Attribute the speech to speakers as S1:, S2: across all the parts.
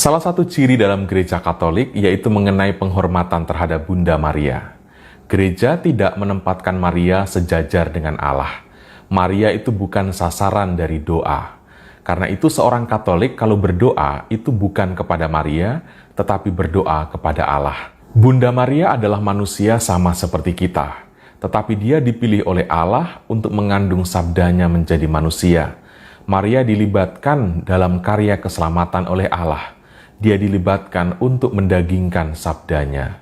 S1: Salah satu ciri dalam gereja Katolik yaitu mengenai penghormatan terhadap Bunda Maria. Gereja tidak menempatkan Maria sejajar dengan Allah. Maria itu bukan sasaran dari doa. Karena itu seorang Katolik kalau berdoa itu bukan kepada Maria, tetapi berdoa kepada Allah. Bunda Maria adalah manusia sama seperti kita, tetapi dia dipilih oleh Allah untuk mengandung sabdanya menjadi manusia. Maria dilibatkan dalam karya keselamatan oleh Allah. Dia dilibatkan untuk mendagingkan sabdanya.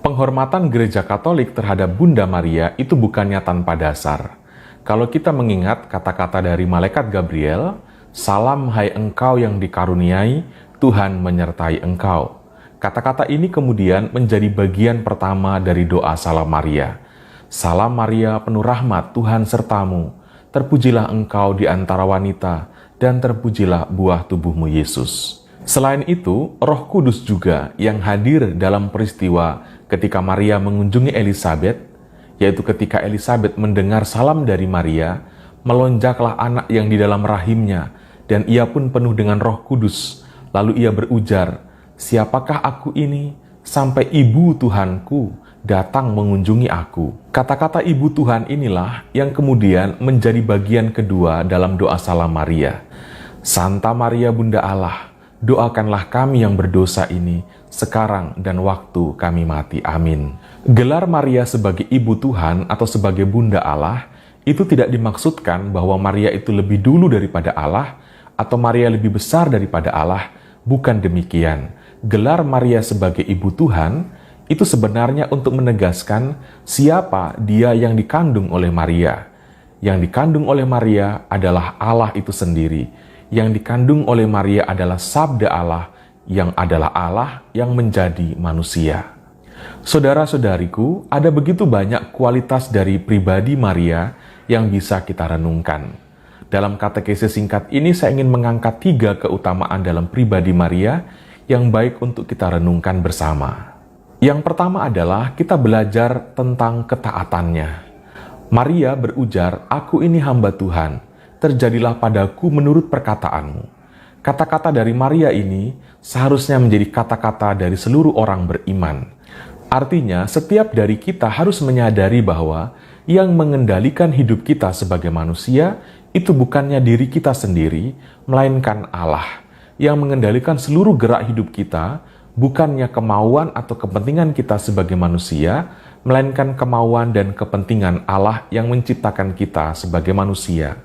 S1: Penghormatan gereja Katolik terhadap Bunda Maria itu bukannya tanpa dasar. Kalau kita mengingat kata-kata dari malaikat Gabriel, "Salam hai engkau yang dikaruniai, Tuhan menyertai engkau." Kata-kata ini kemudian menjadi bagian pertama dari doa salam Maria. "Salam Maria, penuh rahmat, Tuhan sertamu. Terpujilah engkau di antara wanita, dan terpujilah buah tubuhmu Yesus." Selain itu, Roh Kudus juga yang hadir dalam peristiwa ketika Maria mengunjungi Elisabet, yaitu ketika Elisabet mendengar salam dari Maria, melonjaklah anak yang di dalam rahimnya, dan ia pun penuh dengan Roh Kudus. Lalu ia berujar, "Siapakah aku ini, sampai ibu Tuhanku datang mengunjungi aku?" Kata-kata ibu Tuhan inilah yang kemudian menjadi bagian kedua dalam doa salam Maria. "Santa Maria Bunda Allah, doakanlah kami yang berdosa ini, sekarang dan waktu kami mati. Amin." Gelar Maria sebagai Ibu Tuhan atau sebagai Bunda Allah, itu tidak dimaksudkan bahwa Maria itu lebih dulu daripada Allah, atau Maria lebih besar daripada Allah. Bukan demikian. Gelar Maria sebagai Ibu Tuhan, itu sebenarnya untuk menegaskan siapa dia yang dikandung oleh Maria. Yang dikandung oleh Maria adalah Allah itu sendiri. Yang dikandung oleh Maria adalah sabda Allah, yang adalah Allah yang menjadi manusia. Saudara-saudariku, ada begitu banyak kualitas dari pribadi Maria yang bisa kita renungkan. Dalam katekese singkat ini saya ingin mengangkat 3 keutamaan dalam pribadi Maria yang baik untuk kita renungkan bersama. Yang pertama adalah kita belajar tentang ketaatannya. Maria berujar, "Aku ini hamba Tuhan, terjadilah padaku menurut perkataanmu." Kata-kata dari Maria ini seharusnya menjadi kata-kata dari seluruh orang beriman. Artinya, setiap dari kita harus menyadari bahwa yang mengendalikan hidup kita sebagai manusia itu bukannya diri kita sendiri, melainkan Allah. Yang mengendalikan seluruh gerak hidup kita bukannya kemauan atau kepentingan kita sebagai manusia, melainkan kemauan dan kepentingan Allah yang menciptakan kita sebagai manusia.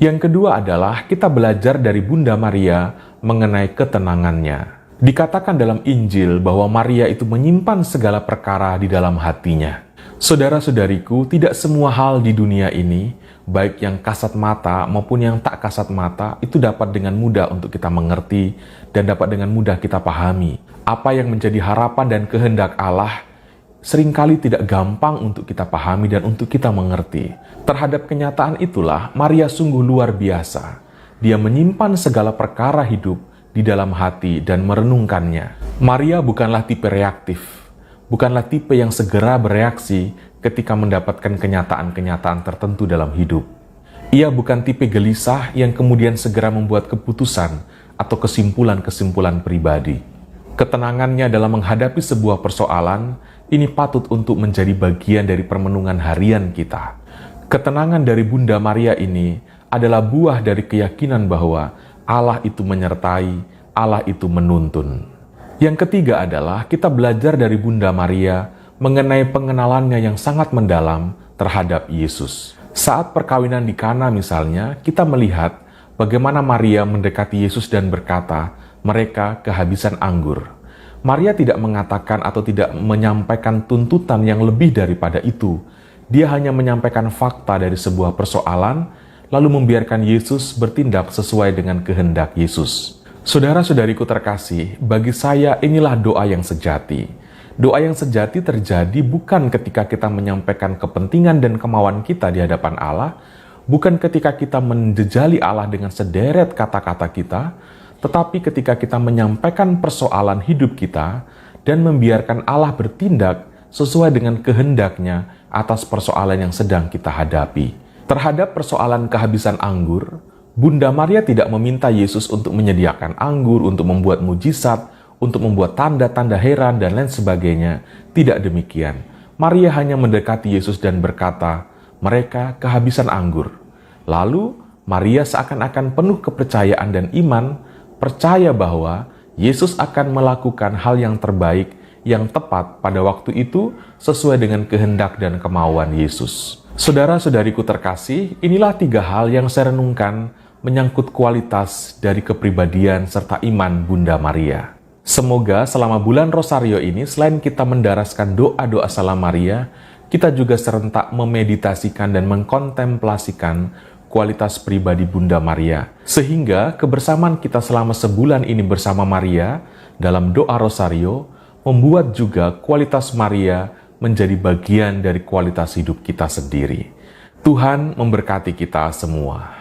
S1: Yang kedua adalah kita belajar dari Bunda Maria mengenai ketenangannya. Dikatakan dalam Injil bahwa Maria itu menyimpan segala perkara di dalam hatinya. Saudara-saudariku, tidak semua hal di dunia ini, baik yang kasat mata maupun yang tak kasat mata, itu dapat dengan mudah untuk kita mengerti dan dapat dengan mudah kita pahami. Apa yang menjadi harapan dan kehendak Allah seringkali tidak gampang untuk kita pahami dan untuk kita mengerti. Terhadap kenyataan itulah Maria sungguh luar biasa. Dia menyimpan segala perkara hidup di dalam hati dan merenungkannya. Maria bukanlah tipe reaktif, bukanlah tipe yang segera bereaksi ketika mendapatkan kenyataan-kenyataan tertentu dalam hidup. Ia bukan tipe gelisah yang kemudian segera membuat keputusan atau kesimpulan-kesimpulan pribadi. Ketenangannya dalam menghadapi sebuah persoalan ini patut untuk menjadi bagian dari permenungan harian kita. Ketenangan dari Bunda Maria ini adalah buah dari keyakinan bahwa Allah itu menyertai, Allah itu menuntun. Yang ketiga adalah kita belajar dari Bunda Maria mengenai pengenalannya yang sangat mendalam terhadap Yesus. Saat perkawinan di Kana misalnya, kita melihat bagaimana Maria mendekati Yesus dan berkata, "Mereka kehabisan anggur." Maria tidak mengatakan atau tidak menyampaikan tuntutan yang lebih daripada itu. Dia hanya menyampaikan fakta dari sebuah persoalan, lalu membiarkan Yesus bertindak sesuai dengan kehendak Yesus. Saudara-saudariku terkasih, bagi saya inilah doa yang sejati. Doa yang sejati terjadi bukan ketika kita menyampaikan kepentingan dan kemauan kita di hadapan Allah, bukan ketika kita menjejali Allah dengan sederet kata-kata kita, tetapi ketika kita menyampaikan persoalan hidup kita dan membiarkan Allah bertindak sesuai dengan kehendaknya atas persoalan yang sedang kita hadapi. Terhadap persoalan kehabisan anggur, Bunda Maria tidak meminta Yesus untuk menyediakan anggur, untuk membuat mujizat, untuk membuat tanda-tanda heran, dan lain sebagainya. Tidak demikian. Maria hanya mendekati Yesus dan berkata, "Mereka kehabisan anggur." Lalu, Maria seakan-akan penuh kepercayaan dan iman, percaya bahwa Yesus akan melakukan hal yang terbaik, yang tepat pada waktu itu sesuai dengan kehendak dan kemauan Yesus. Saudara-saudariku terkasih, inilah 3 hal yang saya renungkan menyangkut kualitas dari kepribadian serta iman Bunda Maria. Semoga selama bulan Rosario ini, selain kita mendaraskan doa-doa Salam Maria, kita juga serentak memeditasikan dan mengkontemplasikan kualitas pribadi Bunda Maria. Sehingga kebersamaan kita selama sebulan ini bersama Maria dalam doa Rosario membuat juga kualitas Maria menjadi bagian dari kualitas hidup kita sendiri. Tuhan memberkati kita semua.